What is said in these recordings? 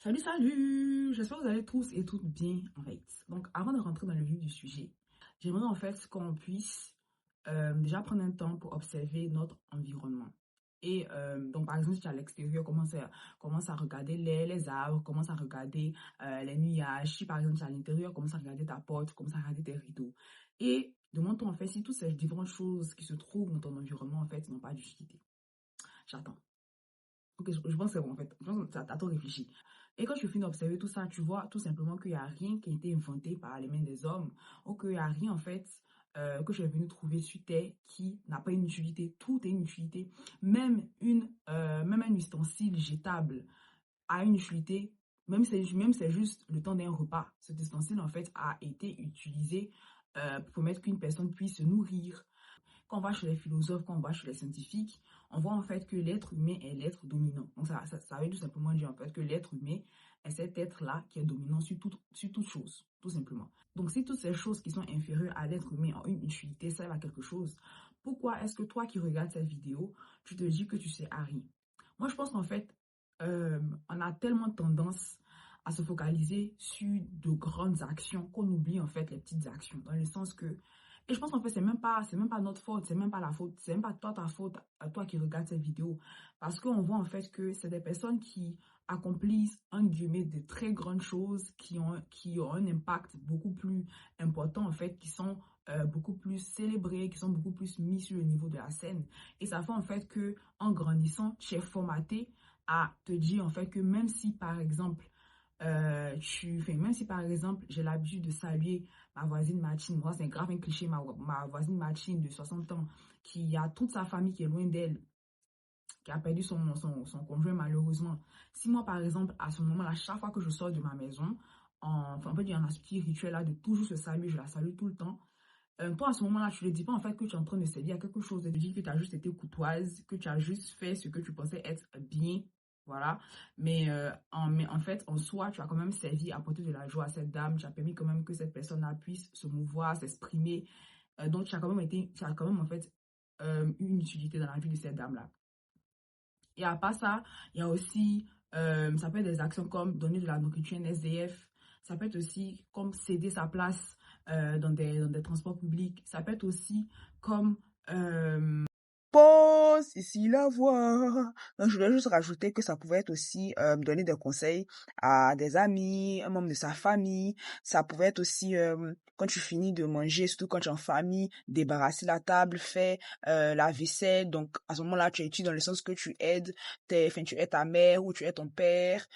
Salut, salut! J'espère que vous allez tous et toutes bien, en fait. Donc, avant de rentrer dans le vif du sujet, j'aimerais en fait qu'on puisse déjà prendre un temps pour observer notre environnement. Et donc, par exemple, si tu es à l'extérieur, commence à regarder les arbres, commence à regarder les nuages. Si, par exemple, tu es à l'intérieur, commence à regarder ta porte, commence à regarder tes rideaux. Et demande-toi, en fait, si toutes ces différentes choses qui se trouvent dans ton environnement, en fait, n'ont pas d'utilité. J'attends. Ok, je pense que c'est bon en fait. Je pense que t'as trop réfléchi. Et quand tu finis d'observer tout ça, tu vois tout simplement qu'il n'y a rien qui a été inventé par les mains des hommes, ou qu'il n'y a rien en fait que je suis venu trouver sur Terre qui n'a pas une utilité. Tout est une utilité. Même un ustensile jetable a une utilité. Même c'est juste le temps d'un repas. Cet ustensile en fait a été utilisé pour permettre qu'une personne puisse se nourrir. Quand on va chez les philosophes, quand on va chez les scientifiques, on voit en fait que l'être humain est l'être dominant. Donc ça veut tout simplement dire en fait que l'être humain est cet être-là qui est dominant sur toute chose, tout simplement. Donc si toutes ces choses qui sont inférieures à l'être humain ont une utilité, servent à quelque chose, pourquoi est-ce que toi qui regardes cette vidéo, tu te dis que tu sais à rien? Moi je pense qu'en fait, on a tellement tendance à se focaliser sur de grandes actions qu'on oublie en fait les petites actions, dans le sens que et je pense qu'en fait, c'est même pas notre faute, c'est même pas la faute, c'est même pas toi ta faute, à toi qui regardes cette vidéo. Parce qu'on voit en fait que c'est des personnes qui accomplissent, en guillemets, de très grandes choses, qui ont un impact beaucoup plus important, en fait, qui sont beaucoup plus célébrés, qui sont beaucoup plus mis sur le niveau de la scène. Et ça fait en fait que, en grandissant, tu es formaté à te dire en fait que même si, par exemple, même si par exemple j'ai l'habitude de saluer ma voisine Martine, moi c'est grave un cliché, ma voisine Martine de 60 ans qui a toute sa famille qui est loin d'elle, qui a perdu son conjoint malheureusement. Si moi par exemple à ce moment-là, chaque fois que je sors de ma maison, enfin en fait il y en a ce petit rituel là de toujours se saluer, je la salue tout le temps. Toi, à ce moment-là, tu ne dis pas en fait que tu es en train de servir à quelque chose. Tu dis que tu as juste été courtoise, que tu as juste fait ce que tu pensais être bien. Voilà. Mais en fait, en soi, tu as quand même servi, apporté de la joie à cette dame. Tu as permis quand même que cette personne-là puisse se mouvoir, s'exprimer. Donc, tu as quand même en fait eu une utilité dans la vie de cette dame-là. Et à part ça, il y a aussi, ça peut être des actions comme donner de la nourriture à un SDF. Ça peut être aussi comme céder sa place dans des transports publics. Ça peut être aussi comme Pause, ici la voix. Donc, je voulais juste rajouter que ça pouvait être aussi donner des conseils à des amis, un membre de sa famille. Ça pouvait être aussi, quand tu finis de manger, surtout quand tu es en famille, débarrasser la table, faire la vaisselle. Donc, à ce moment-là, tu es utile dans le sens que tu aides ta mère ou tu aides ton père.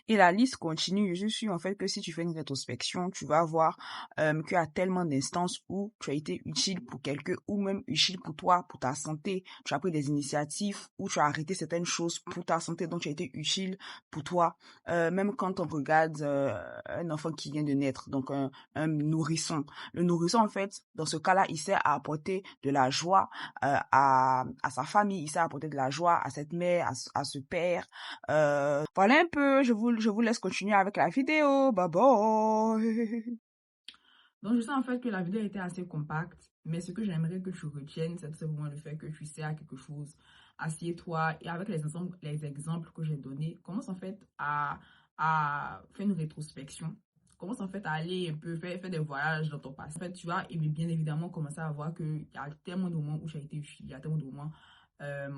Et la liste continue. Je suis sûre, en fait, que si tu fais une rétrospection, tu vas voir qu'il y a tellement d'instances où tu as été utile pour quelqu'un ou même utile pour toi, pour ta santé. Tu as pris des initiatives où tu as arrêté certaines choses pour ta santé, donc tu as été utile pour toi. Même quand on regarde un enfant qui vient de naître, donc un nourrisson. Le nourrisson, en fait, dans ce cas-là, il sert à apporter de la joie à sa famille, il sert à apporter de la joie à cette mère, à ce père. Voilà un peu, je vous laisse continuer avec la vidéo. Bye bye. donc, je sais en fait que la vidéo était assez compacte, mais ce que j'aimerais que tu retiennes, c'est tout simplement le fait que tu sais à quelque chose. Assieds-toi et avec les exemples que j'ai donnés, commence en fait à faire une rétrospection. Commence en fait à aller un peu faire des voyages dans ton passé. En fait, tu vas bien évidemment commencer à voir qu'il y a tellement de moments où tu as été utile, il y a tellement de moments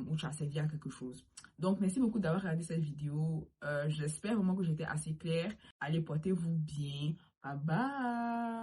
où tu as servi à quelque chose. Donc, merci beaucoup d'avoir regardé cette vidéo. J'espère vraiment que j'étais assez claire. Allez, portez-vous bien. Bye bye.